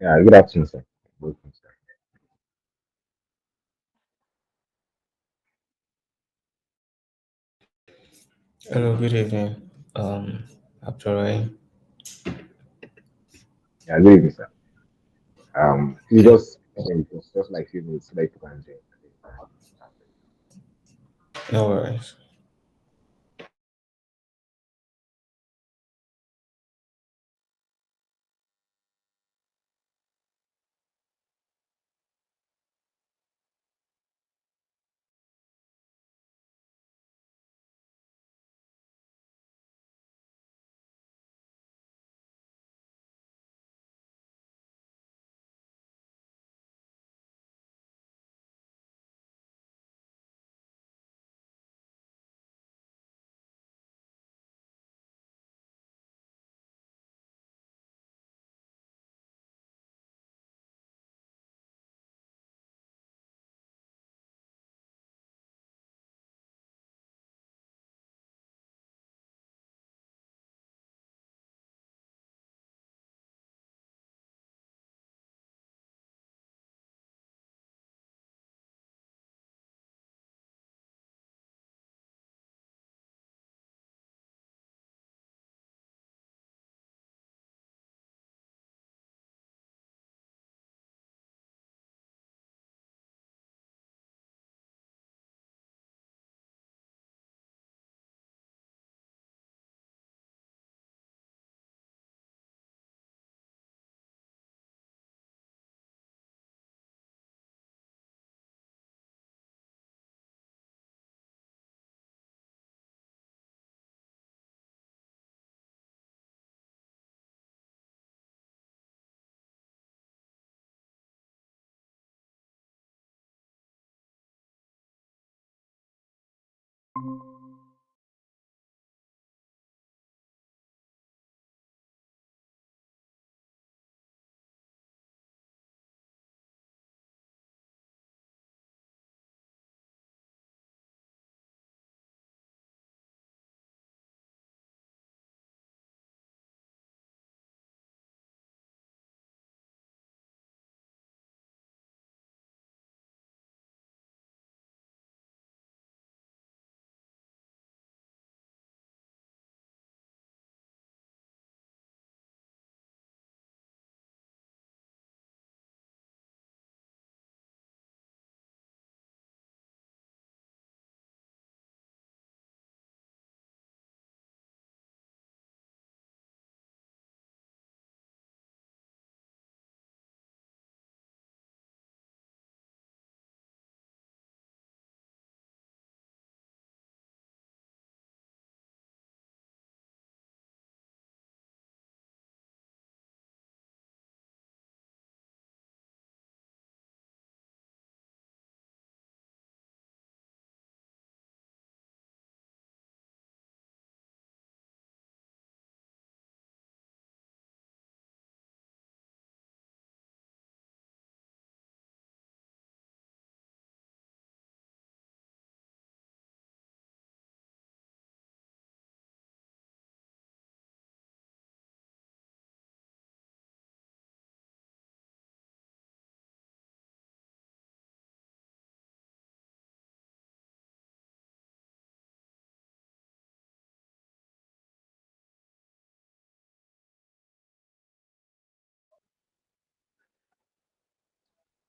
Yeah, good afternoon, sir. Welcome, sir. Hello, good evening. Actually, Yeah, good evening, sir. You okay, just like few minutes so that you can join. no worries.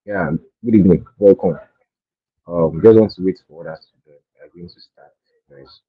Yeah, good evening. Welcome. Just want to wait for others to join. We are going to start. Nice.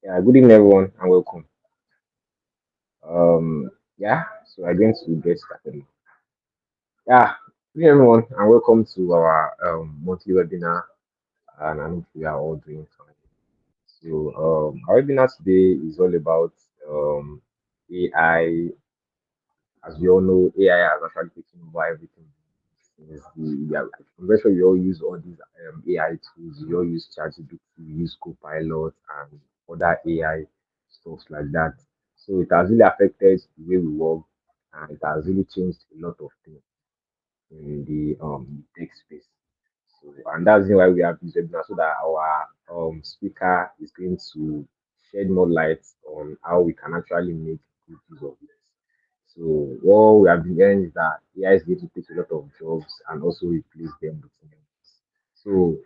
Yeah, good evening, everyone, and welcome. Yeah, so I'm going to get started now. Yeah, good evening, everyone, and welcome to our monthly webinar. And I hope we are all doing fine. So, our webinar today is all about AI. As we all know, AI has actually taken over everything. Since yeah, I'm very sure you all use all these AI tools. You all use ChatGPT, you use Copilot, and other AI stuff like that. So it has really affected the way we work, and it has really changed a lot of things in the tech space. So, and that's why we have this webinar so that our speaker is going to shed more light on how we can actually make good use of it. So what we have been hearing is that AI is going to take a lot of jobs and also replace them with new ones. So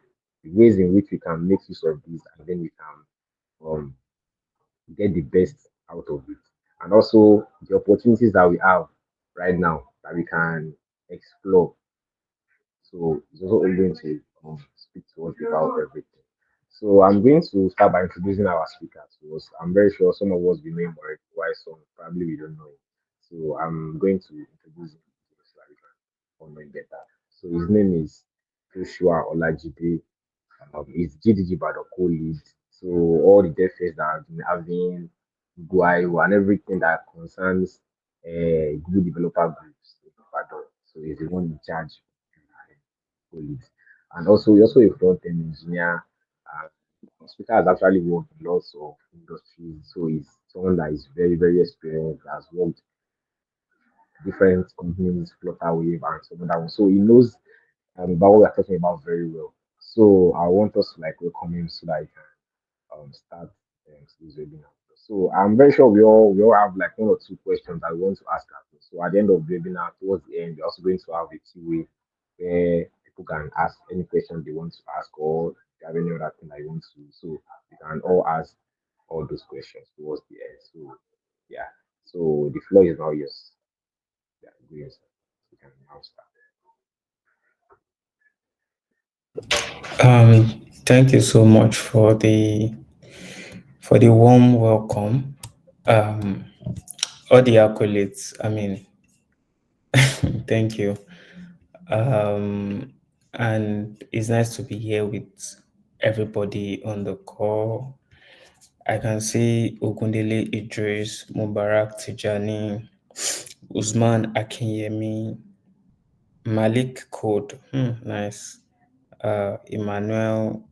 the ways in which we can make use of this and then we can um, get the best out of it. And also the opportunities that we have right now that we can explore. So it's also going to speak to us about everything. So I'm going to start by introducing our speaker to us. I'm very sure some of us we know him already, while some probably we don't know him. So I'm going to introduce him so that we can all know him better. So his name is Joshua Olajide. He's GDG Badoko lead. So all the defects that I've been having, GUI and everything that concerns Google developer groups in Ibadan. So he's the one in charge colleagues. And also, he's also a front-end engineer. The speaker has actually worked in lots of industries, so he's someone that is very, very experienced, has worked different companies, Flutterwave and some other ones. So he knows about what we're talking about very well. So I want us to like welcome him so that he can start today's webinar. So I'm very sure we all have like one or two questions that we want to ask us. So at the end of the webinar, towards the end, we're also going to have a Q&A where people can ask any question they want to ask or if they have any other thing that you want to. So you can all ask all those questions towards the end. So yeah. So the floor is now yours. Yeah, go ahead, sir. You can now start. Thank you so much for the warm welcome. Um, all the accolades. I mean, thank you. Um, and it's nice to be here with everybody on the call. I can see Ogundele Idris, Mubarak Tijani, Usman Akinyemi, Malik Code. Nice. Emmanuel,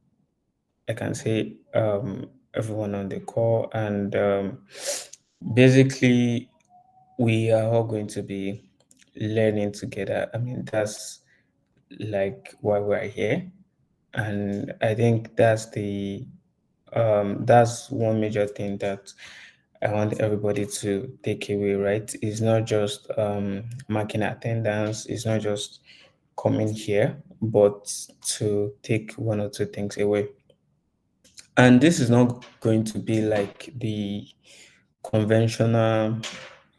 I can say everyone on the call, and basically, we are all going to be learning together. I mean, that's like why we're here, and I think that's one major thing that I want everybody to take away. Right? It's not just marking attendance. It's not just coming here, but to take one or two things away. And this is not going to be like the conventional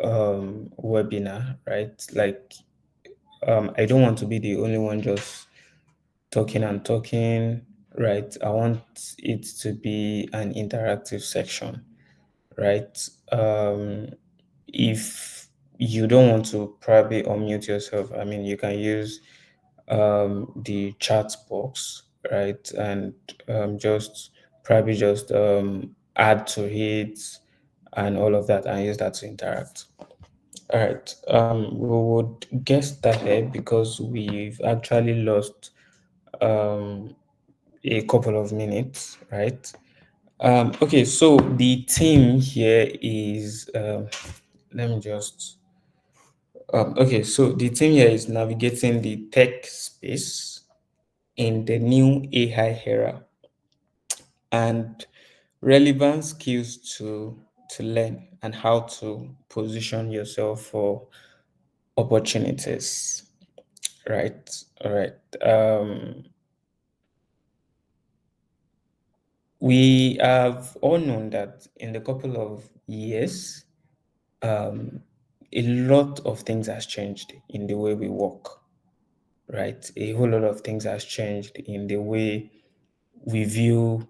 webinar, right? Like, I don't want to be the only one just talking and talking, right? I want it to be an interactive section, right? If you don't want to probably unmute yourself, I mean, you can use the chat box, right? And just probably just add to it and all of that and use that to interact. All right. We would get started because we've actually lost um, a couple of minutes, right? Okay, so the theme here is let me just okay, so the theme here is navigating the tech space in the new AI era and relevant skills to learn and how to position yourself for opportunities. Right. All right. We have all known that in the couple of years, um, a lot of things has changed in the way we work. Right. A whole lot of things has changed in the way we view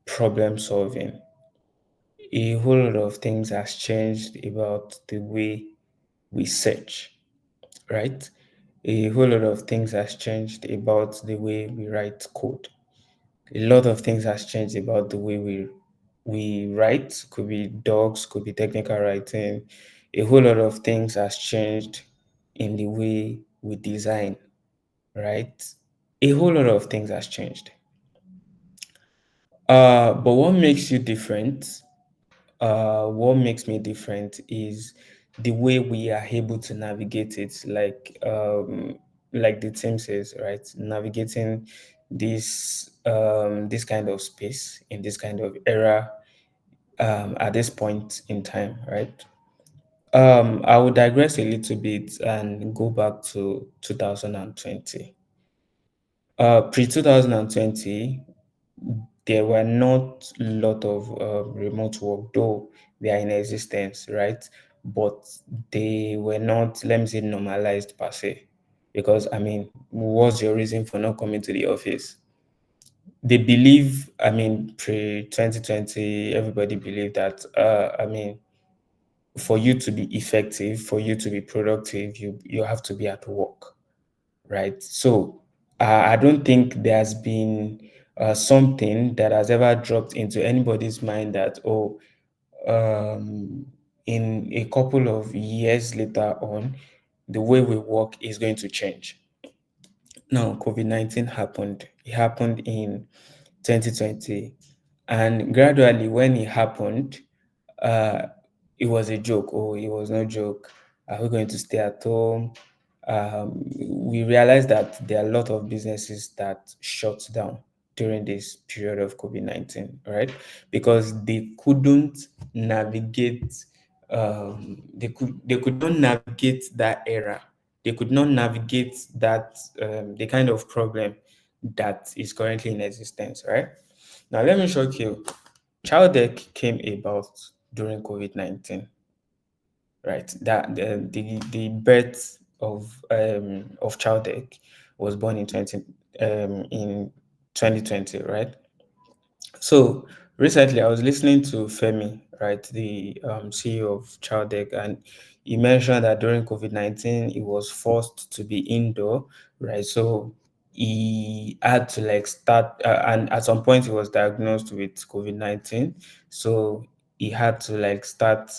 problem solving. a whole lot of things has changed about the way we search, right? A whole lot of things has changed about the way we write code. A lot of things has changed about the way we write. Could be docs, could be technical writing. A whole lot of things has changed in the way we design, right? A whole lot of things has changed. But what makes you different, what makes me different is the way we are able to navigate it, like the team says, right? Navigating this kind of space in this kind of era, at this point in time, right? I will digress a little bit and go back to 2020. Pre 2020, there were not a lot of remote work, though they are in existence, right? But they were not, let me say, normalized per se. Because, I mean, what's your reason for not coming to the office? They believe, I mean, pre 2020, everybody believed that, I mean, for you to be effective, for you to be productive, you have to be at work, right? So I don't think there's been something that has ever dropped into anybody's mind that, oh, um, in a couple of years later on, the way we work is going to change. Now, COVID-19 happened. It happened in 2020. And gradually, when it happened, uh, it was a joke. Oh, it was no joke. Are we going to stay at home? We realized that there are a lot of businesses that shut down during this period of COVID-19, right? Because they couldn't navigate, they could not navigate that era. They could not navigate that the kind of problem that is currently in existence, right? Now, let me shock you. Child Deck came about during COVID-19, right? That the birth of Child Deck was born in 2020, right? So recently, I was listening to Femi, right, the CEO of Childec, and he mentioned that during COVID-19, he was forced to be indoor, right? So he had to like start, and at some point, he was diagnosed with COVID-19. So he had to like start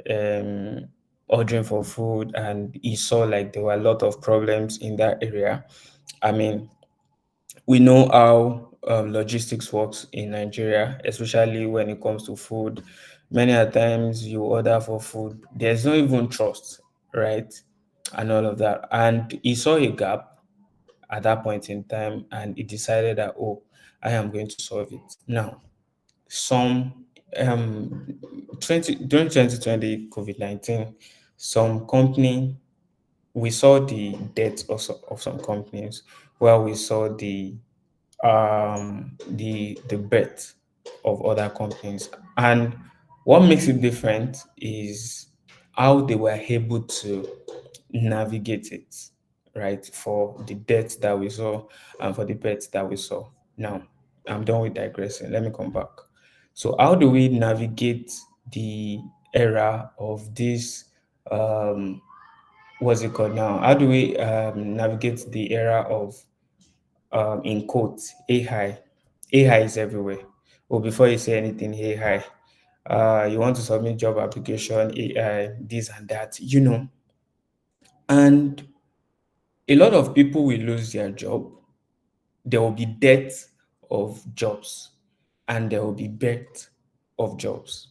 um, ordering for food, and he saw like there were a lot of problems in that area. I mean, we know how logistics works in Nigeria, especially when it comes to food. Many a times you order for food, there's not even trust, right? And all of that. And he saw a gap at that point in time and he decided that, oh, I am going to solve it. Now, some um during 2020 COVID-19, some company we saw the death of some companies where we saw the birth of other companies. And what makes it different is how they were able to navigate it, right? For the death that we saw and for the birth that we saw. Now, I'm done with digressing. Let me come back. So, how do we navigate the era of this? What's it called now? How do we navigate the era of in quotes, AI. AI is everywhere. Oh, before you say anything, AI. You want to submit job application, AI, this and that, and a lot of people will lose their job. There will be death of jobs, and there will be birth of jobs,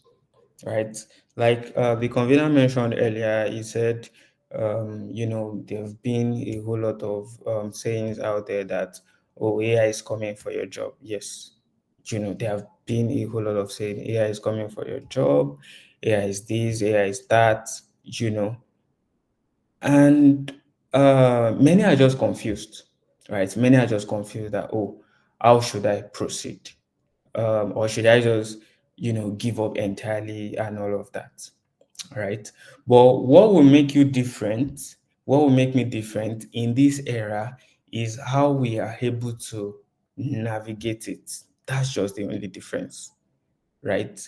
right? Like the convener mentioned earlier, he said, there have been a whole lot of sayings out there that, oh, AI is coming for your job. Yes, there have been a whole lot of saying AI is coming for your job, AI is this, AI is that, you know, and many are just confused, right? Many are just confused that, oh, how should I proceed? Or should I just, give up entirely and all of that, right? But what will make you different, what will make me different in this era is how we are able to navigate it. That's just the only difference, right?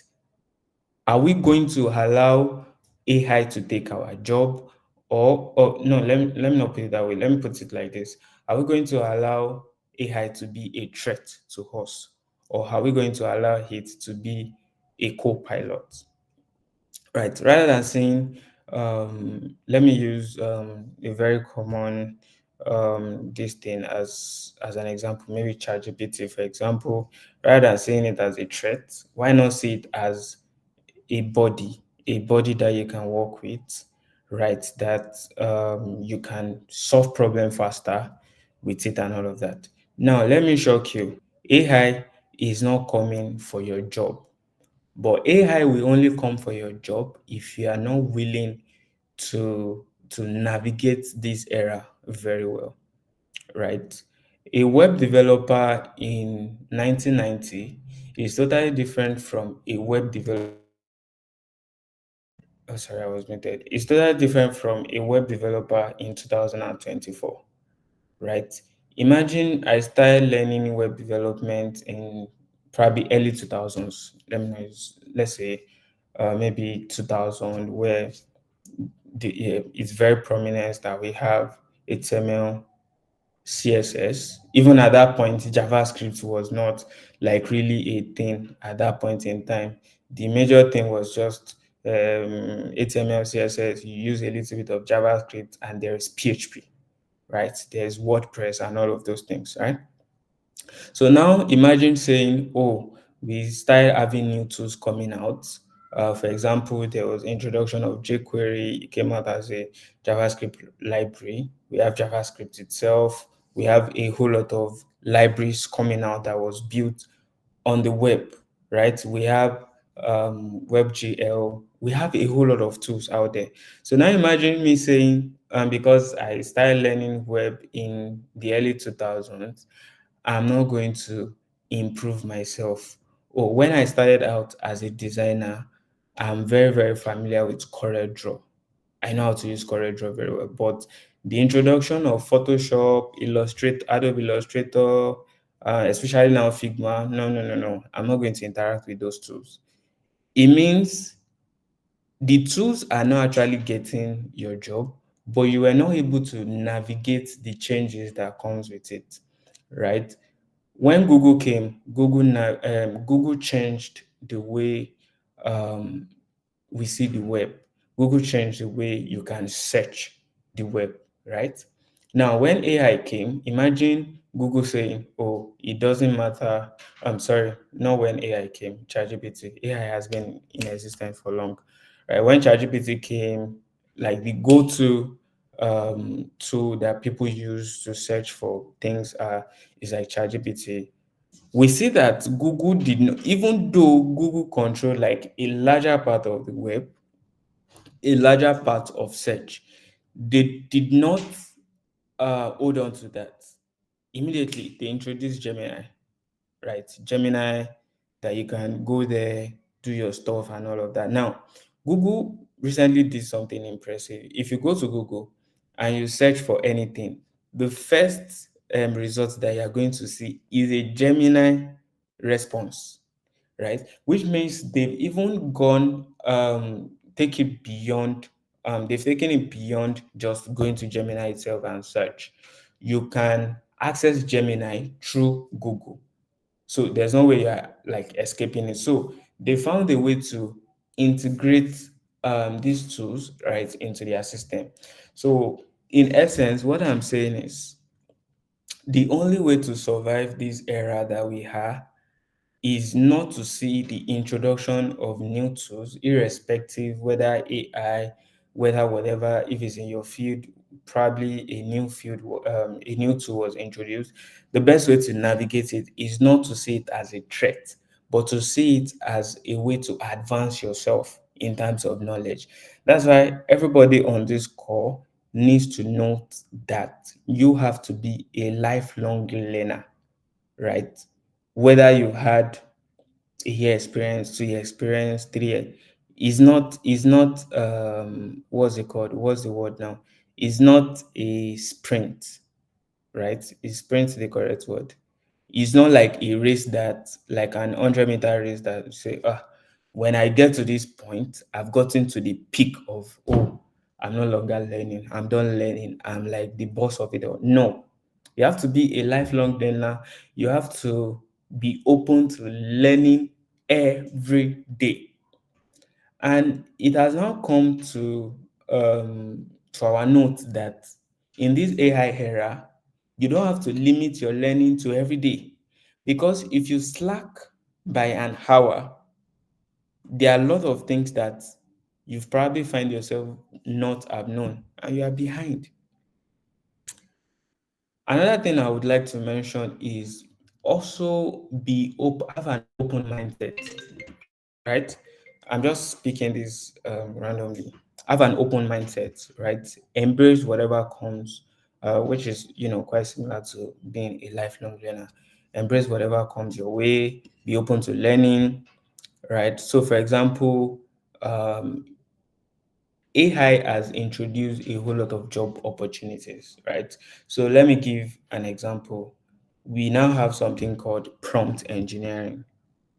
Are we going to allow AI to take our job? Or no, let me not put it that way. Let me put it like this. Are we going to allow AI to be a threat to us? Or are we going to allow it to be a co-pilot? Right. Rather than saying, let me use a very common this thing as an example, maybe ChatGPT, for example. Rather than saying it as a threat, why not see it as a body that you can work with, right? That you can solve problem faster with it and all of that. Now, let me shock you. AI is not coming for your job, but AI will only come for your job if you are not willing to navigate this era very well, right? A web developer in 1990 is totally different from a web developer. Oh, sorry, I was muted. It's totally different from a web developer in 2024, right? Imagine I started learning web development in probably early 2000s. Let's say maybe 2000, where it's very prominent that we have HTML, CSS. Even at that point, JavaScript was not like really a thing at that point in time. The major thing was just HTML, CSS. You use a little bit of JavaScript, and there's PHP, right? There's WordPress and all of those things, right? So now imagine saying, oh, we started having new tools coming out. For example, there was introduction of jQuery. It came out as a JavaScript library. We have JavaScript itself. We have a whole lot of libraries coming out that was built on the web, right? We have WebGL. We have a whole lot of tools out there. So now imagine me saying, because I started learning web in the early 2000s, I'm not going to improve myself. Or when I started out as a designer, I'm very, very familiar with CorelDRAW. I know how to use CorelDRAW very well. But the introduction of Photoshop, Adobe Illustrator, especially now Figma, no, no, no, no. I'm not going to interact with those tools. It means the tools are not actually getting your job, but you were not able to navigate the changes that comes with it, right? When Google came, Google changed the way um, we see the web. Google changed the way you can search the web, right? Now, when AI came, imagine Google saying, "Oh, it doesn't matter." I'm sorry, not when AI came. ChatGPT. AI has been in existence for long, right? When ChatGPT came, like the go-to tool that people use to search for things is like ChatGPT. We see that Google did not, even though Google controlled like a larger part of the web, a larger part of search, they did not hold on to that. Immediately, they introduced Gemini, right? Gemini, that you can go there, do your stuff, and all of that. Now, Google recently did something impressive. If you go to Google and you search for anything, the first result that you're going to see is a Gemini response, right? Which means they've even gone take it beyond they've taken it beyond just going to Gemini itself and search. You can access Gemini through Google. So there's no way you're like escaping it. So they found a way to integrate these tools right into their system. So in essence, what I'm saying is the only way to survive this era that we are is not to see the introduction of new tools, irrespective whether AI, whether whatever, if it's in your field, probably a new tool was introduced. The best way to navigate it is not to see it as a threat, but to see it as a way to advance yourself in terms of knowledge. That's why everybody on this call needs to note that you have to be a lifelong learner, right? Whether you had a year experience, 2 year experience, 3 year, is not what's it called? What's the word now? Is not a sprint, right? Is sprint the correct word? It's not like a race that like an 100-meter race that you say, when I get to this point, I've gotten to the peak of, oh, I'm no longer learning, I'm done learning, I'm like the boss of it all. No, you have to be a lifelong learner. You have to be open to learning every day. And it has now come to our note that in this AI era, you don't have to limit your learning to every day. Because if you slack by an hour, there are a lot of things that you've probably find yourself not have known and you are behind. Another thing I would like to mention is also have an open mindset, right? I'm just speaking this randomly. Have an open mindset, right? Embrace whatever comes, which is quite similar to being a lifelong learner. Embrace whatever comes your way. Be open to learning, right? So, for example, um, AI has introduced a whole lot of job opportunities, right? So let me give an example. We now have something called prompt engineering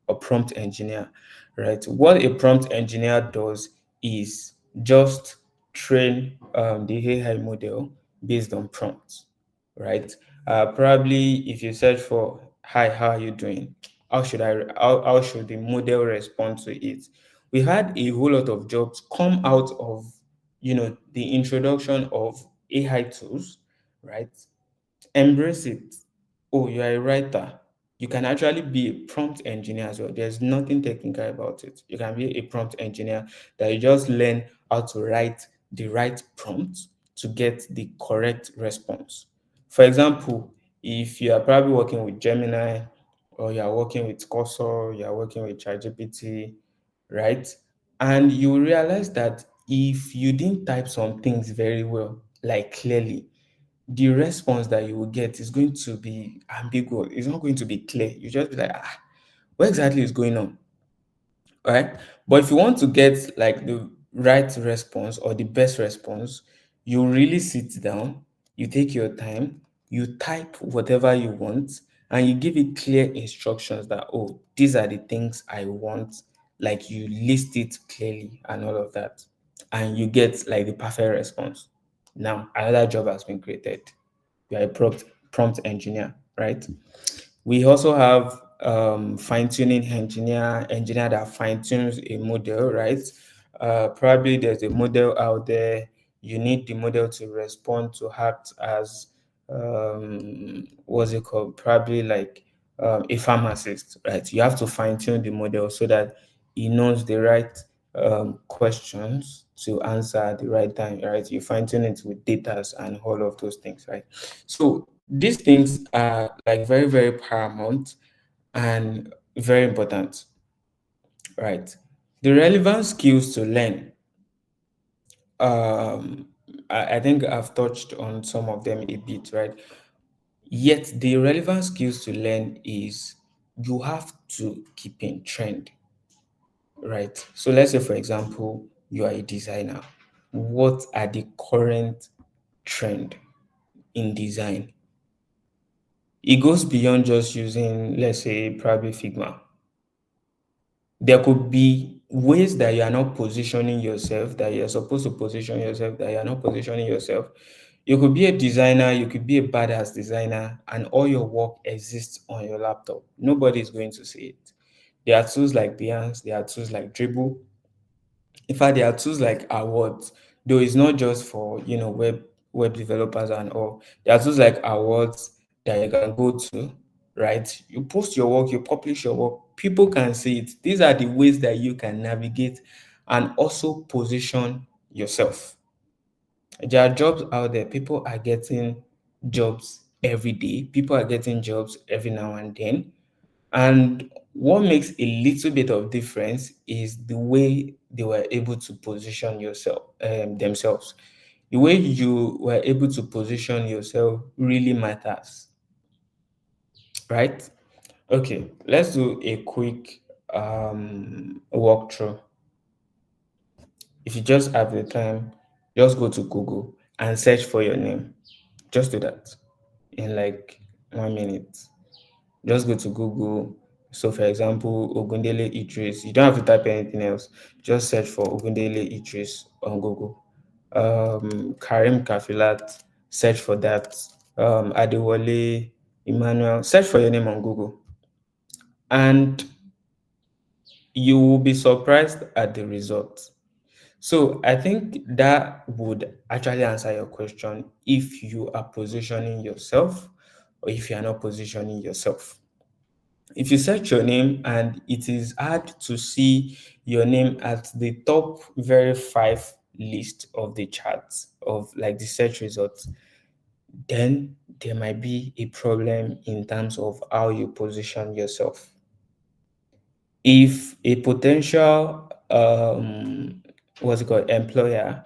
or prompt engineer, right? What a prompt engineer does is just train the AI model based on prompts, right? Probably if you search for, hi, how are you doing? How should the model respond to it? We had a whole lot of jobs come out of, the introduction of AI tools, right? Embrace it. Oh, you are a writer. You can actually be a prompt engineer as well. There's nothing technical about it. You can be a prompt engineer that you just learn how to write the right prompt to get the correct response. For example, if you are probably working with Gemini or you are working with Cursor, you are working with ChatGPT, right? And you realize that if you didn't type some things very well, like clearly, the response that you will get is going to be ambiguous. It's not going to be clear. You just be like, what exactly is going on? Right? But if you want to get like the right response or the best response, you really sit down, you take your time, you type whatever you want, and you give it clear instructions that, oh, these are the things I want. Like you list it clearly and all of that. And you get like the perfect response. Now, another job has been created. You are a prompt engineer, right? We also have fine-tuning engineer that fine-tunes a model, right? Probably there's a model out there. You need the model to respond to act as what's it called? Probably like a pharmacist, right? You have to fine-tune the model so that it knows the right questions to answer at the right time, right? You fine-tune it with data and all of those things, right? So these things are like very, very paramount and very important, right? The relevant skills to learn, um, I think I've touched on some of them a bit, right? Yet the relevant skills to learn is you have to keep in trend, right? So let's say, for example, you are a designer. What are the current trend in design? It goes beyond just using, let's say, probably Figma. There could be ways that you are not positioning yourself, that you're supposed to position yourself, that you're not positioning yourself. You could be a designer, you could be a badass designer, and all your work exists on your laptop. Nobody is going to see it. There are tools like Behance, there are tools like Dribble. In fact, there are tools like Awards, though it's not just for web developers and all. There are tools like Awards that you can go to, right? You post your work, you publish your work, people can see it. These are the ways that you can navigate and also position yourself. There are jobs out there. People are getting jobs every day. People are getting jobs every now and then. And what makes a little bit of difference is the way they were able to position themselves. The way you were able to position yourself really matters, right? Okay, let's do a quick walkthrough. If you just have the time, just go to Google and search for your name. Just do that in like 1 minute. Just go to Google, So, for example, Ogundele Idris, you don't have to type anything else. Just search for Ogundele Idris on Google. Karim Kafilat, search for that. Adewale Emmanuel, search for your name on Google. And you will be surprised at the results. So I think that would actually answer your question if you are positioning yourself or if you are not positioning yourself. If you search your name and it is hard to see your name at the top very five list of the charts of like the search results, then there might be a problem in terms of how you position yourself. If a potential what's it called employer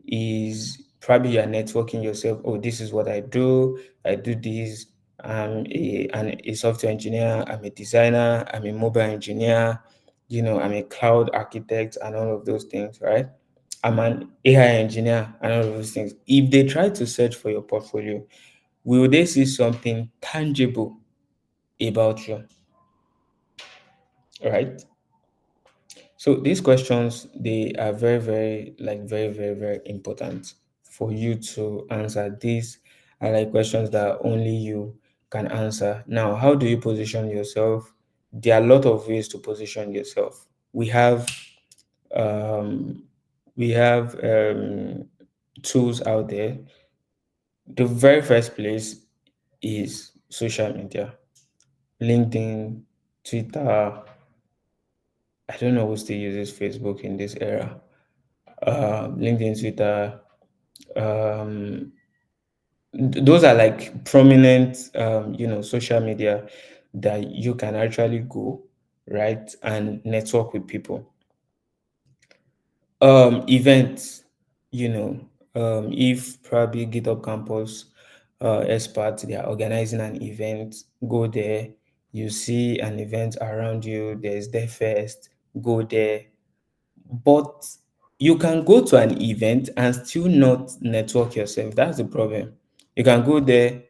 is probably you're networking yourself. Oh, this is what I do this. I'm a software engineer, I'm a designer, I'm a mobile engineer, I'm a cloud architect and all of those things, right? I'm an AI engineer and all of those things. If they try to search for your portfolio, will they see something tangible about you, right? So these questions, they are very, very, very, very, very important for you to answer. These are like questions that only you can answer. Now, how do you position yourself? There are a lot of ways to position yourself. Um, we have tools out there. The very first place is social media, LinkedIn, Twitter. I don't know who still uses Facebook in this era. LinkedIn, Twitter. Um, those are like prominent, social media that you can actually go, right, and network with people. Events, if probably GitHub Campus experts, they are organizing an event, go there. You see an event around you, there's their first, go there. But you can go to an event and still not network yourself. That's the problem. You can go there,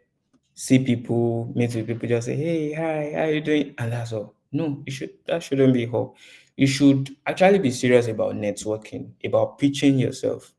see people, meet with people, just say, "Hey, hi, how you doing?" And that's all. No, that shouldn't be all. You should actually be serious about networking, about pitching yourself.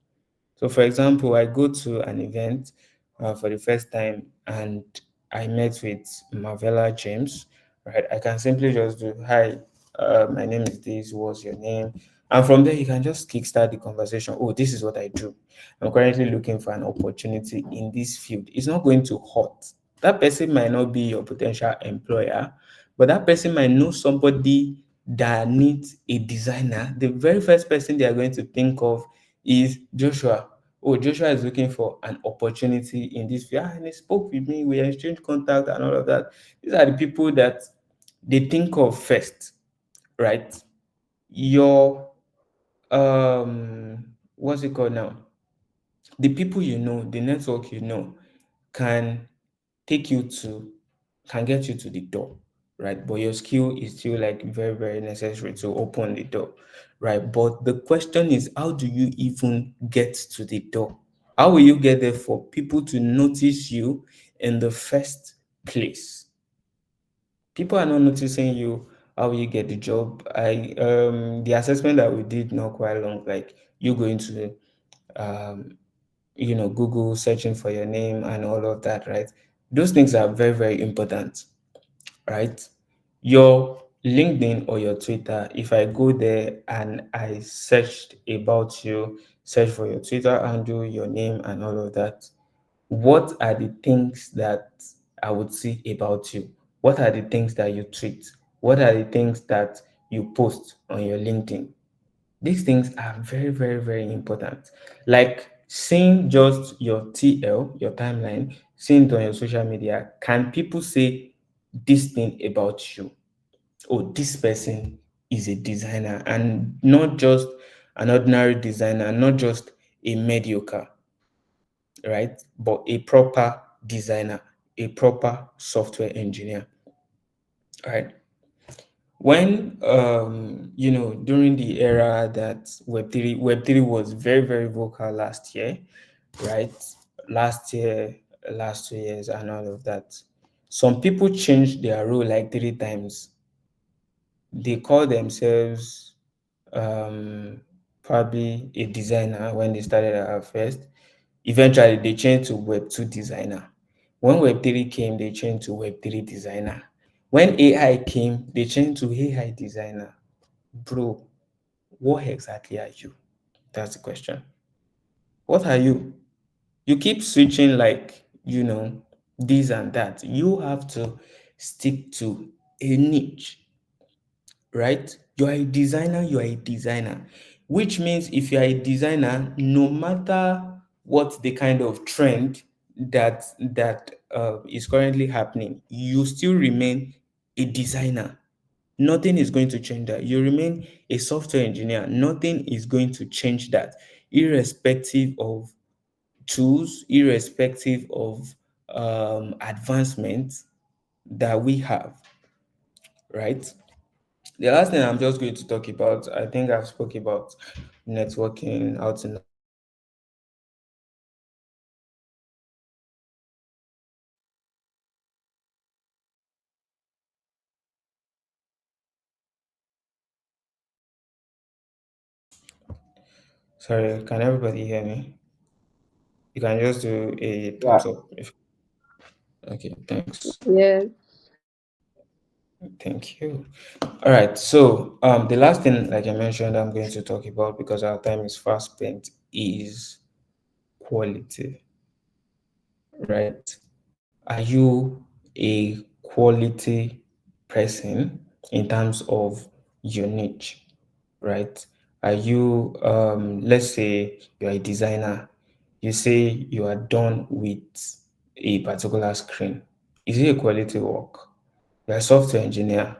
So, for example, I go to an event for the first time and I met with Marvella James, right? I can simply just do, "Hi, my name is this, what's your name?" And from there, you can just kickstart the conversation. "Oh, this is what I do. I'm currently looking for an opportunity in this field." It's not going to hurt. That person might not be your potential employer, but that person might know somebody that needs a designer. The very first person they are going to think of is Joshua. Oh, Joshua is looking for an opportunity in this field. And he spoke with me, we exchanged contact and all of that. These are the people that they think of first, right? Your what's it called now? The people you know, the network you know, can take you to can get you to the door, right? But your skill is still like very, very necessary to open the door, right? But the question is, how do you even get to the door? How will you get there for people to notice you in the first place? People are not noticing you. How will you get the job? The assessment that we did not quite long, like you going to um Google searching for your name and all of that, right? Those things are very, very important, right? Your LinkedIn or your Twitter, if I go there and I searched about you, search for your Twitter handle, your name, and all of that, what are the things that I would see about you? What are the things that you tweet? What are the things that you post on your LinkedIn? These things are very, very, very important. Like seeing just your TL, your timeline, seeing it on your social media, can people say this thing about you? Oh, this person is a designer and not just an ordinary designer, not just a mediocre, right? But a proper designer, a proper software engineer, right? When during the era that Web3 was very, very vocal last year, right? Last year, last 2 years, and all of that. Some people changed their role like three times. they call themselves um, probably a designer when they started at first. Eventually, they changed to Web 2 designer. When Web 3 came, they changed to Web 3 designer. When AI came, they changed to AI designer. Bro, what exactly are you? That's the question. What are you? You keep switching like, this and that. You have to stick to a niche, right? You are a designer, you are a designer, which means if you are a designer, no matter what the kind of trend that is currently happening, you still remain a designer. Nothing is going to change that. You remain a software engineer. Nothing is going to change that, irrespective of tools, irrespective of advancements that we have, right? The last thing I'm just going to talk about, I think I've spoke about networking, how to navigate networking. The last thing I'm going to talk about Sorry, can everybody hear me? You can just do a Yeah, thumbs up if okay, thanks. Yes. Thank you. All right. So the last thing, like I mentioned, I'm going to talk about because our time is fast spent is quality, right? Are you a quality person in terms of your niche, right? Are you, let's say you're a designer, you say you are done with a particular screen. Is it a quality work? You're a software engineer.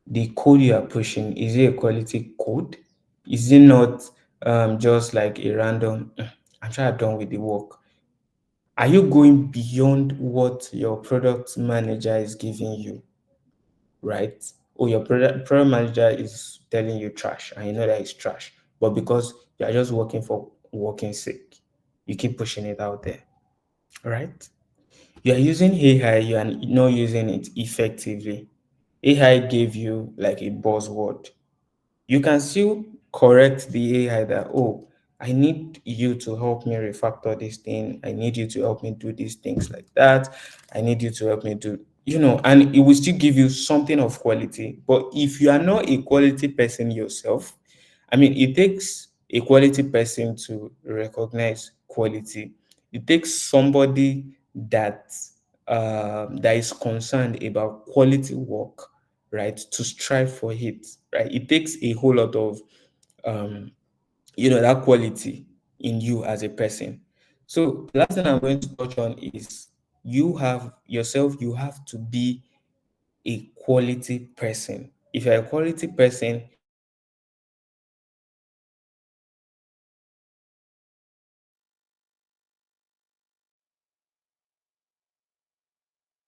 The code you are pushing, is it a quality code? Is it not just like a random, I'm sure I'm done with the work? Are you going beyond what your product manager is giving you, right? Or your product manager is telling you trash and you know that it's trash, but because you are just working for working sake, you keep pushing it out there, right? You are using AI, you are not using it effectively. AI gave you like a buzzword. You can still correct the AI that, oh, I need you to help me refactor this thing. I need you to help me do these things like that. I need you to help me do, and it will still give you something of quality. But if you are not a quality person yourself, I mean, it takes a quality person to recognize quality. It takes somebody that is concerned about quality work, right, to strive for it, right? It takes a whole lot of um, that quality in you as a person. So the last thing I'm going to touch on is you have to be a quality person. If you're a quality person, you have to understand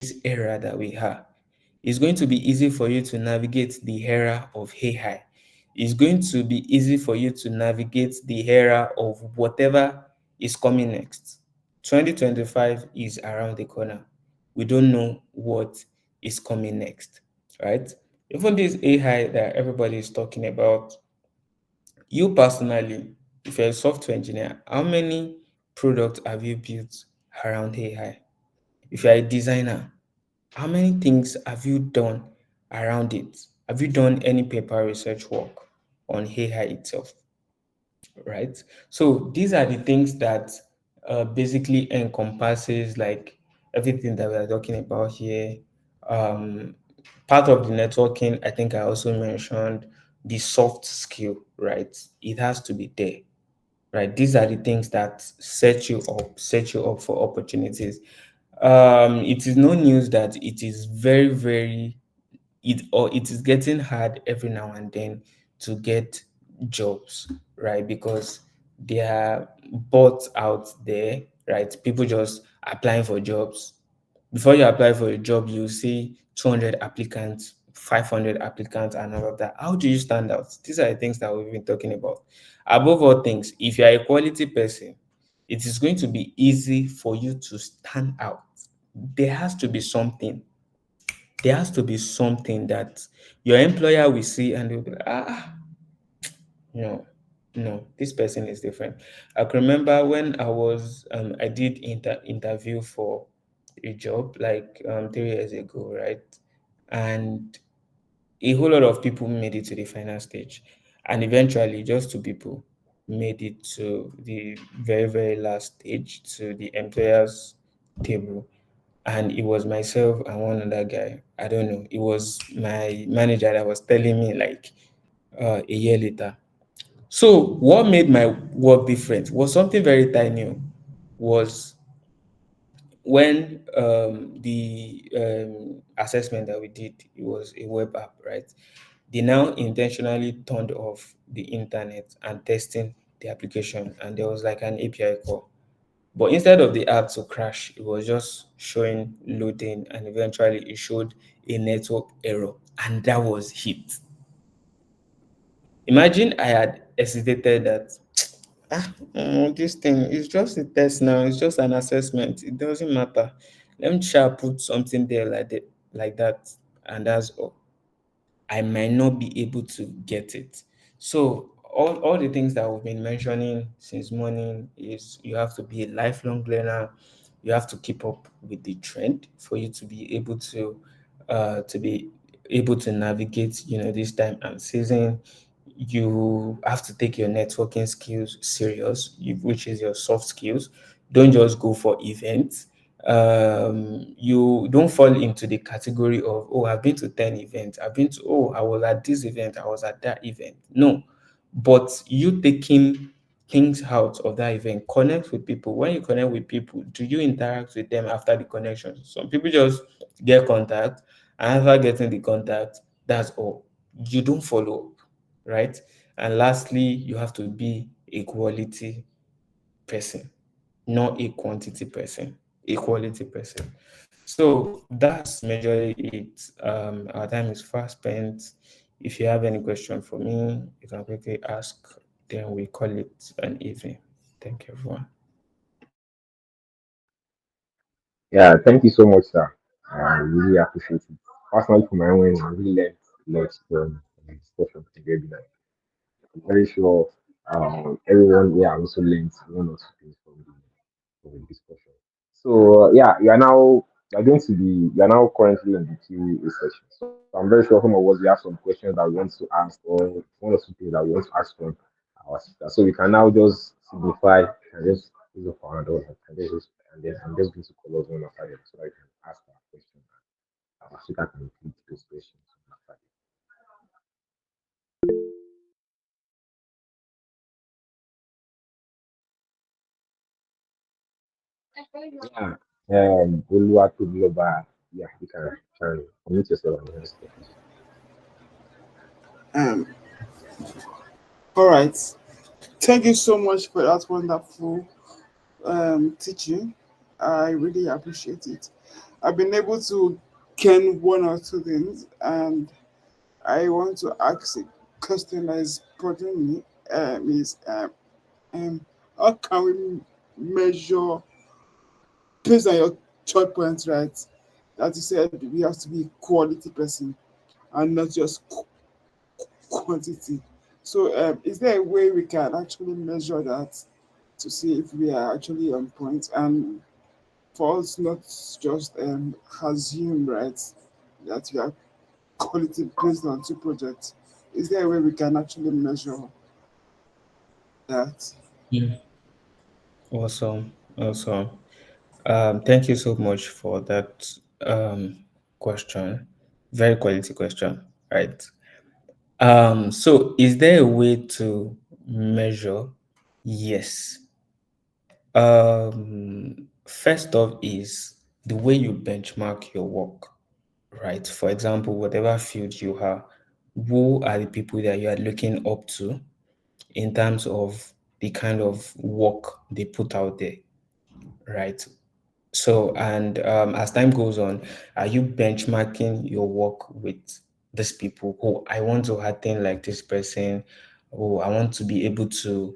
this era that we have. It's going to be easy for you to navigate the era of AI. It's going to be easy for you to navigate the era of whatever is coming next. 2025 is around the corner. We don't know what is coming next, right? Even this AI that everybody is talking about, you personally, if you're a software engineer, how many products have you built around AI? If you're a designer, how many things have you done around it? Have you done any paper research work on AI itself? Right? So these are the things that basically encompasses like everything that we are talking about here. Um, Part of the networking, I think I also mentioned the soft skill, right? It has to be there, right? These are the things that set you up for opportunities. It is no news that it is very, very it is getting hard every now and then to get jobs, right? Because there are bots out there, right? People just applying for jobs. Before you apply for a job, you see 200 applicants, 500 applicants, and all of that. How do you stand out? These are the things that we've been talking about. Above all things, if you're a quality person, it is going to be easy for you to stand out. There has to be something There has to be something that your employer will see and they'll be like, no, no, this person is different. I can remember when I did interview for a job like 3 years ago, right? And a whole lot of people made it to the final stage, and eventually just two people made it to the very, very last stage, to the employer's table. And it was myself and one other guy. I don't know. It was my manager that was telling me like a year later. So what made my work different was something very tiny. Was when the assessment that we did, it was a web app, right? They now intentionally turned off the internet and testing the application, and there was like an API call. But instead of the app to crash, it was just showing loading, and eventually it showed a network error, and that was it. Imagine I had hesitated that this thing is just a test now, it's just an assessment, it doesn't matter. Let me try put something there like that, and that's all. I might not be able to get it. So all the things that we've been mentioning since morning is you have to be a lifelong learner. You have to keep up with the trend for you to be able to navigate, this time and season. You have to take your networking skills serious, which is your soft skills. Don't just go for events. You don't fall into the category of, oh, I've been to 10 events, I was at this event, I was at that event. No, but you taking things out of that event, connect with people. When you connect with people, do you interact with them after the connection? Some people just get contact, and after getting the contact, that's all. You don't follow up, right? And lastly, you have to be a quality person, not a quantity person, a quality person. So that's majorly it. Our time is fast spent. If you have any question for me, you can quickly ask. Then we call it an evening. Thank you, everyone. Yeah, thank you so much, sir. I really appreciate it. Personally, for my own, I really learned a lot from the discussion from the webinar. I'm very sure everyone here also learned one or two things from the discussion. So yeah, you are now currently in the Q&A session. So I'm very sure some of us we have some questions that we want to ask, or one or two things that we want to ask from our sister. So we can now just signify and just use of our hand, or can just and then I'm just going to call us one after the other so I can ask our question. Our sister can repeat those questions one after the other. Yeah. Oluwatobiloba, yeah, you can unmute yourself and ask your question. Um, all right. Thank you so much for that wonderful teaching. I really appreciate it. I've been able to gain one or two things, and I want to ask a question that is bothering me. Is how can we measure based on your third point, right? That you said we have to be a quality person and not just quantity. So, is there a way we can actually measure that to see if we are actually on point, and for us not just assume, right, that we are quality based on two projects? Is there a way we can actually measure that? Mm. Awesome. Awesome. Thank you so much for that question. Very quality question, right? So is there a way to measure? Yes. First off is the way you benchmark your work, right? For example, whatever field you are, who are the people that you are looking up to in terms of the kind of work they put out there, right? So, and as time goes on, are you benchmarking your work with these people? Oh, I want to attain like this person. Oh, I want to be able to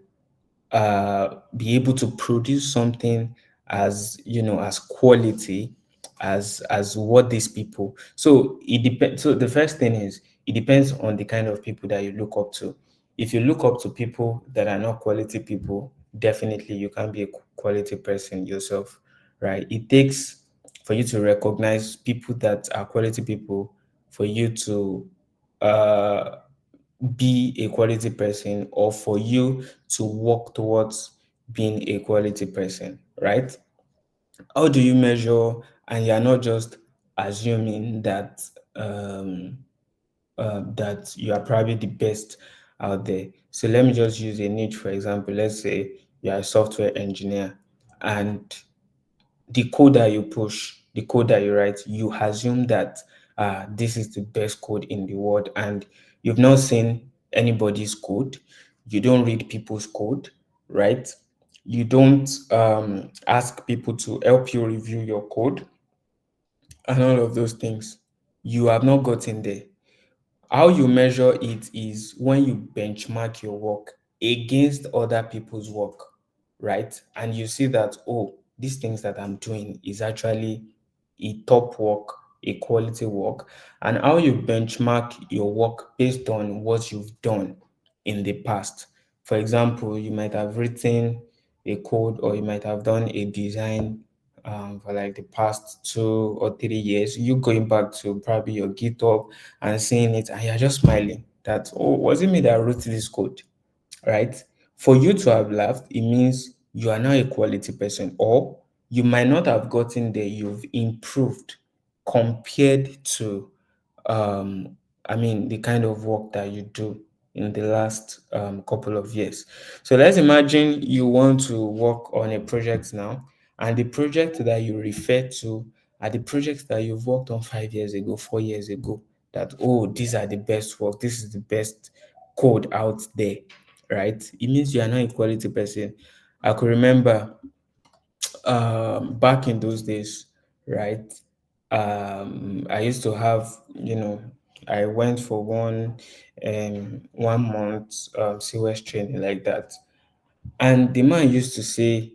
produce something as, as quality as what these people. So it depends. So the first thing is it depends on the kind of people that you look up to. If you look up to people that are not quality people, definitely you can't be a quality person yourself, right? It takes for you to recognize people that are quality people for you to uh be a quality person, or for you to work towards being a quality person, right? How do you measure, and you're not just assuming that that you are probably the best out there. So let me just use a niche for example. Let's say you are a software engineer, and the code that you push, the code that you write, you assume that this is the best code in the world, and you've not seen anybody's code. You don't read people's code, right? You don't ask people to help you review your code and all of those things. You have not gotten there. How you measure it is when you benchmark your work against other people's work, right? And you see that, oh, these things that I'm doing is actually a top work, a quality work. And how you benchmark your work based on what you've done in the past. For example, you might have written a code, or you might have done a design for like the past 2 or 3 years. You going back to probably your GitHub and seeing it, and you're just smiling that, oh, was it me that wrote this code, right? For you to have laughed, it means you are now a quality person, or you might not have gotten there, you've improved compared to the kind of work that you do in the last couple of years. So let's imagine you want to work on a project now, and the project that you refer to are the projects that you've worked on 5 years ago, 4 years ago. That, oh, these are the best work, this is the best code out there, right? It means you are not a quality person. I could remember back in those days, right? I used to have, I went for 1 month COS training like that, and the man used to say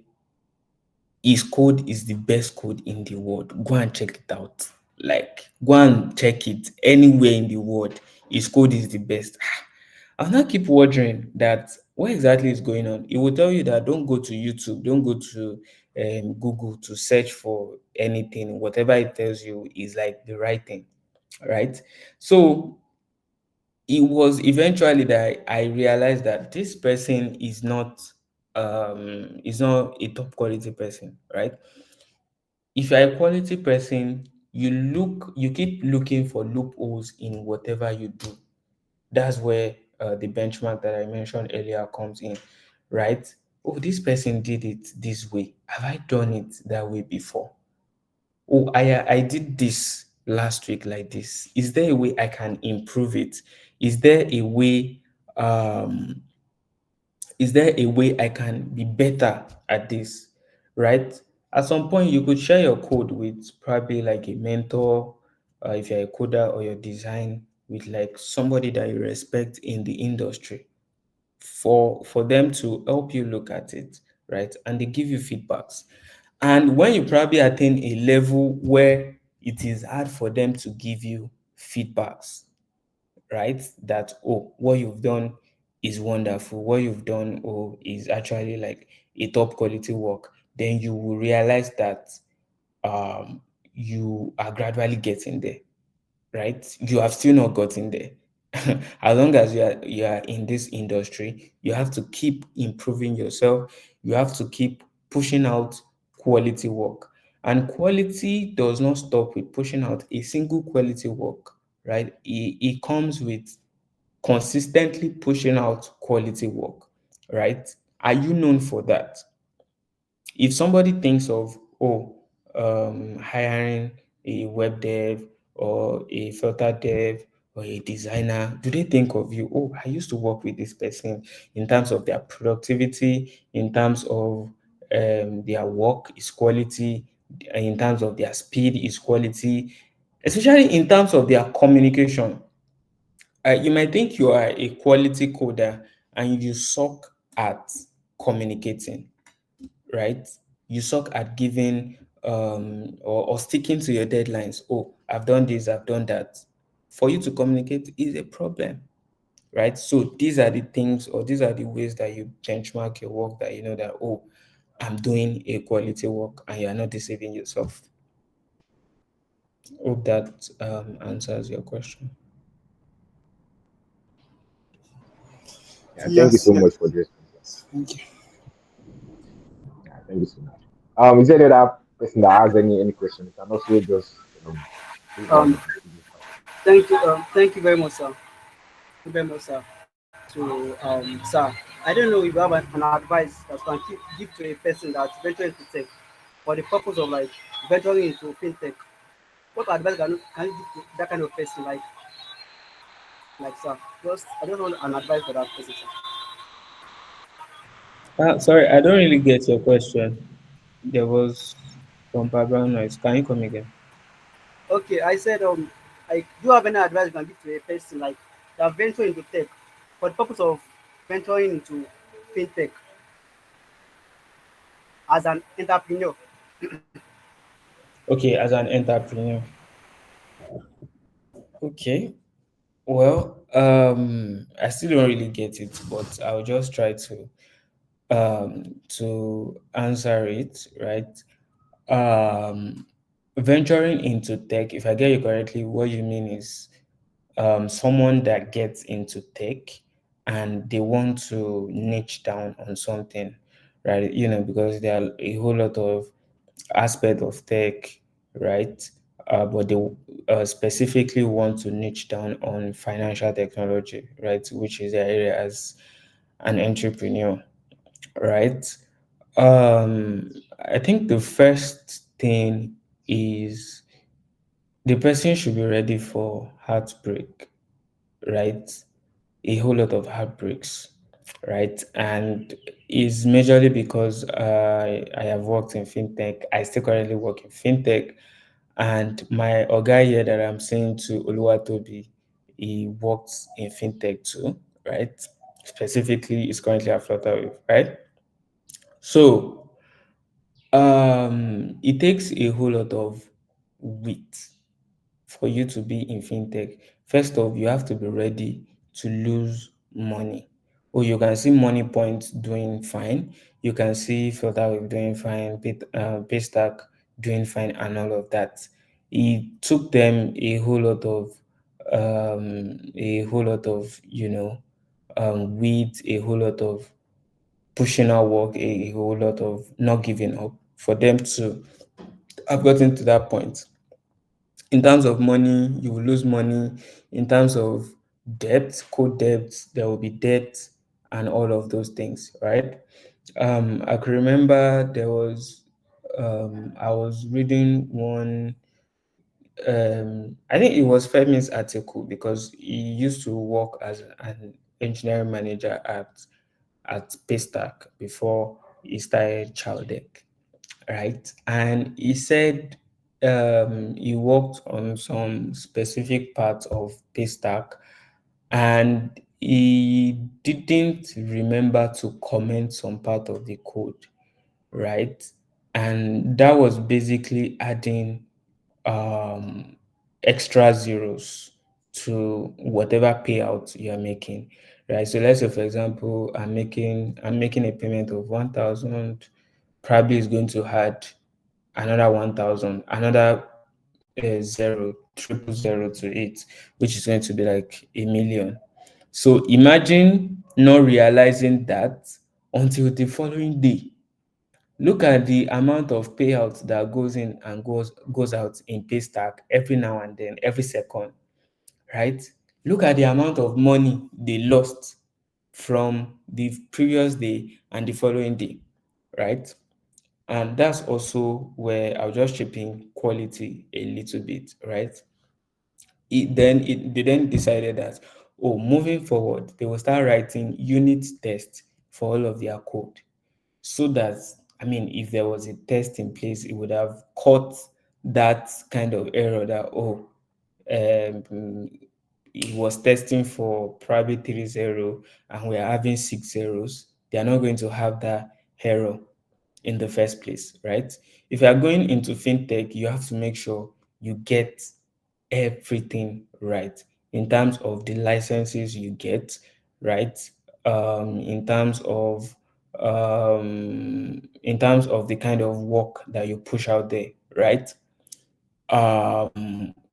his code is the best code in the world. Go and check it out. Like, go and check it anywhere in the world. His code is the best. I'll not keep wondering that what exactly is going on. It will tell you that don't go to YouTube, don't go to Google to search for anything. Whatever it tells you is like the right thing, right? So it was eventually that I realized that this person is not a top quality person, right? If you're a quality person, you keep looking for loopholes in whatever you do. That's where the benchmark that I mentioned earlier comes in, right? Oh, this person did it this way. Have I done it that way before? Oh, I did this last week like this. Is there a way I can improve it? Is there a way um is there a way I can be better at this? Right? At some point, you could share your code with probably like a mentor, if you're a coder, or your design with like somebody that you respect in the industry, for them to help you look at it, right? And they give you feedbacks. And when you probably attain a level where it is hard for them to give you feedbacks, right? That, oh, what you've done is wonderful. What you've done, oh, is actually like a top quality work. Then you will realize that um, you are gradually getting there, right? You have still not gotten there. As long as you are in this industry, you have to keep improving yourself. You have to keep pushing out quality work. And quality does not stop with pushing out a single quality work, right? It comes with consistently pushing out quality work, right? Are you known for that? If somebody thinks of, oh, hiring a web dev or a filter dev or a designer, do they think of you? Oh, I used to work with this person in terms of their productivity, in terms of their work is quality, in terms of their speed is quality, especially in terms of their communication. You might think you are a quality coder and you suck at communicating, right? You suck at giving or sticking to your deadlines. Oh, I've done this, I've done that. For you to communicate is a problem, right? So these are the things, or these are the ways that you benchmark your work, that you know that, oh, I'm doing a quality work and you're not deceiving yourself. Hope that answers your question. Yeah, thank you Yes, so yes. much for this. Thank you. Yeah, thank you so much. Is there any other person that has any questions? You can also just move on Um, with the previous part. thank you very much, sir. Thank you very much, sir. To sir, I don't know if you have an advice that can give to a person that's venturing into tech for the purpose of like venturing into fintech. What advice can you give to that kind of person, like sir? Just I just want an advice for that person, sir. Sorry, I don't really get your question. There was some background noise. Can you come again? Okay, I said like do you have any advice you can give to a person like that venture into tech for the purpose of venturing into fintech as an entrepreneur? Okay, as an entrepreneur. Okay. Well, I still don't really get it, but I'll just try to answer it, right? Venturing into tech, if I get you correctly, what you mean is someone that gets into tech and they want to niche down on something, right? Because there are a whole lot of aspect of tech, right? But they specifically want to niche down on financial technology, right? Which is the area as an entrepreneur, right? Um, I think the first thing is the person should be ready for heartbreak, right? A whole lot of heartbreaks, right? And it's majorly because I have worked in fintech. I still currently work in fintech, and my guy here that I'm saying to Oluwatobi, he works in fintech too, right? Specifically, is currently at Flutterwave, right? So it takes a whole lot of wit for you to be in fintech. First off, you have to be ready to lose money. Or you can see Money Point doing fine. You can see Filterwave doing fine, Paystack doing fine, and all of that. It took them a whole lot of weeds, a whole lot of pushing out work, a whole lot of not giving up for them to have gotten to that point. In terms of money, you will lose money. In terms of debt, code debt, there will be debt and all of those things, right? I can remember I was reading one, I think it was Femi's article because he used to work as an engineering manager at Paystack before he started Childec, right? And he said he worked on some specific parts of Paystack and he didn't remember to comment some part of the code, right? And that was basically adding um, extra zeros to whatever payout you are making, right? So let's say, for example, I'm making a payment of 1,000, probably is going to add another 1,000, another zero, triple zero to it, which is going to be like 1,000,000. So imagine not realizing that until the following day. Look at the amount of payouts that goes in and goes out in Paystack every now and then, every second, right? Look at the amount of money they lost from the previous day and the following day, right? And that's also where I'll just chip in quality a little bit, right? They then decided that, oh, moving forward, they will start writing unit tests for all of their code so that, I mean, if there was a test in place, it would have caught that kind of error that, oh, um, it was testing for probably 3 0 and we're having 6 zeros. They are not going to have that error, in the first place, right? If you are going into fintech, you have to make sure you get everything right in terms of the licenses you get, right? In terms of the kind of work that you push out there, right?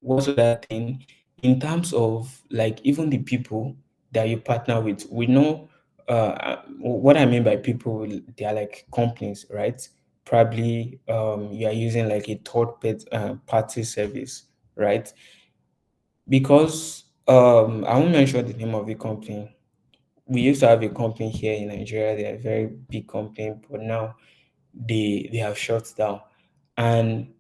What's other thing? In terms of like even the people that you partner with, we know what I mean by people, they are like companies, right? Probably you are using like a party service, right? Because I won't mention the name of the company. We used to have a company here in Nigeria. They're a very big company, but now they have shut down. And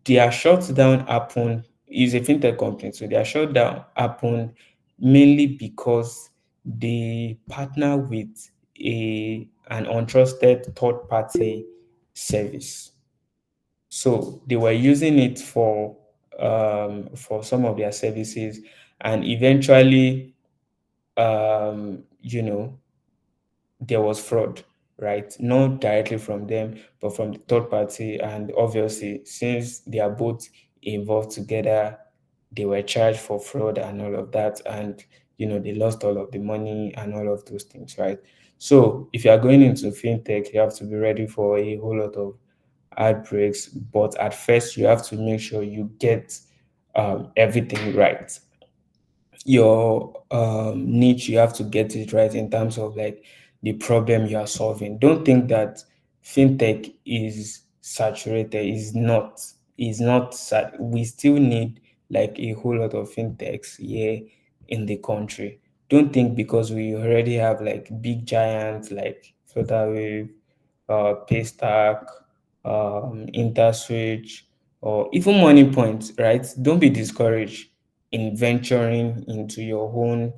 their shutdown happened is a fintech company. So their shutdown happened mainly because they partner with a an untrusted third party service. So they were using it for some of their services, and eventually, you know, there was fraud, right? Not directly from them, but from the third party. And obviously, since they are both involved together, they were charged for fraud and all of that. And, they lost all of the money and all of those things, right? So if you are going into fintech, you have to be ready for a whole lot of outbreaks. But at first, you have to make sure you get everything right. Your niche, you have to get it right in terms of like the problem you are solving. Don't think that fintech is saturated. We still need like a whole lot of fintechs here in the country. Don't think because we already have like big giants like Flutterwave, Paystack, InterSwitch, or even Money Point, right? Don't be discouraged in venturing into your own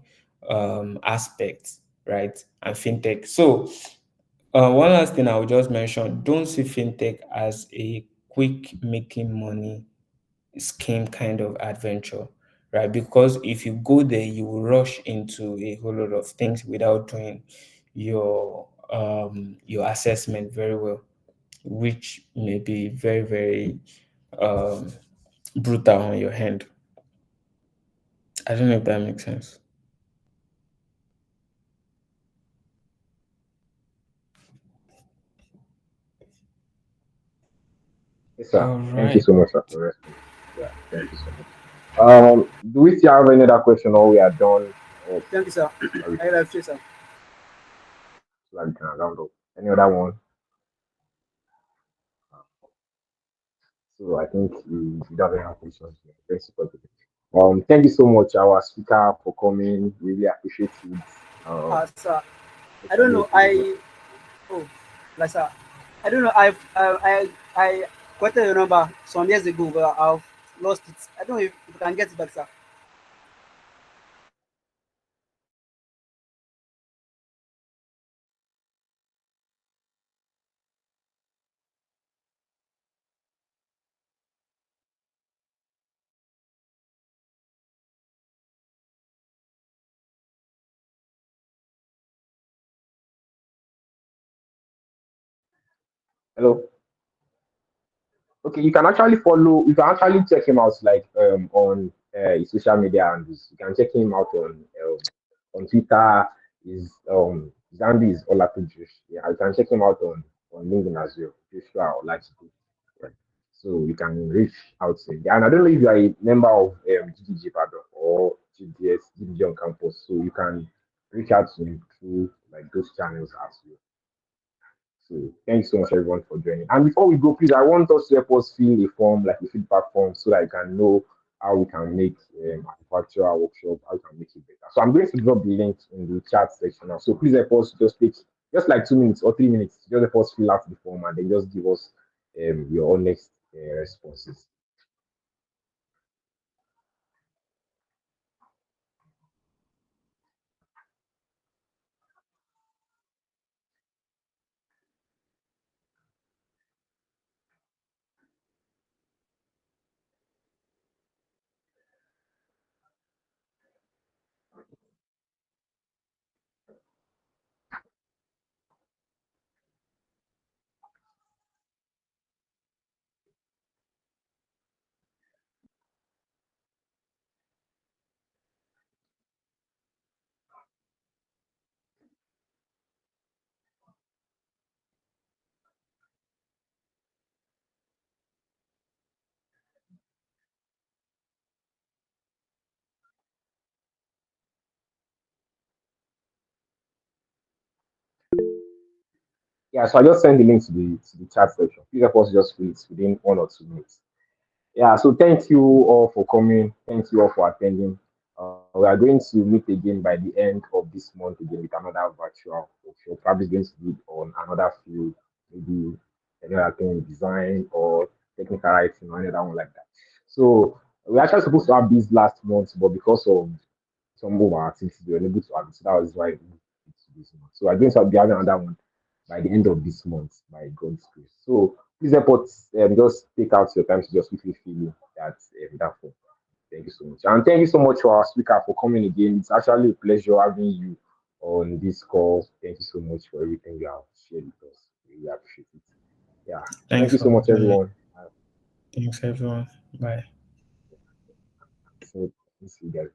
aspect, right? And fintech. So, one last thing I would just mention, don't see fintech as a quick making money scheme kind of adventure, right? Because if you go there, you will rush into a whole lot of things without doing your assessment very well, which may be very, very um, brutal on your hand. I don't know if that makes sense. Yes, sir. All Thank you right. so much, sir, for responding. Yeah, thank you so much. Do we still have any other question, or we are done? Or Thank you, sir. shall we I have to, sir. so that we can round up? Any other one? So I think we don't have any questions. Thanks for today. Thank you so much, our speaker, for coming. Really appreciate it. Sir, I don't Especially know. with Oh, like, sir, I don't know. I got your number some years ago, but I've lost it. I don't know if you can get it back, sir. hello. Okay, you can actually check him out like on his social media, and you can check him out on Twitter. His handle is Olajide. Yeah, you can check him out on LinkedIn as well. Joshua Olajide. Yeah. So you can reach out to him. And I don't know if you are a member of GDG pardon, or GDG on campus, so you can reach out to him through like those channels as well. So thanks so much everyone for joining. And before we go, please, I want us to help us fill a form, like a feedback form, so that I can know how we can make manufacture our workshop, how we can make it better. So I'm going to drop the link in the chat section now. So please help us just take just like 2 minutes or 3 minutes, just help us fill out the form and then just give us your honest responses. Yeah, so I just send the link to the chat section. Please help us just fill it within 1 or 2 minutes. Yeah, so thank you all for coming. Thank you all for attending. We are going to meet again by the end of this month again with another virtual workshop. Probably going to be on another field, maybe any other thing, design or technical writing or another one like that. So we are actually supposed to have this last month, but because of some of our activities, we were unable to have it. So that was why we moved it to this month. So we're going to be having another one by the end of this month by God's grace. So please help us just take out your time to just quickly fill in that form. Thank you so much. And thank you so much for our speaker for coming again. It's actually a pleasure having you on this call. Thank you so much for everything you have shared with us. We really appreciate it. Yeah. Thank Thanks you for so much, having me. everyone. Thanks, everyone. Bye. See see you guys.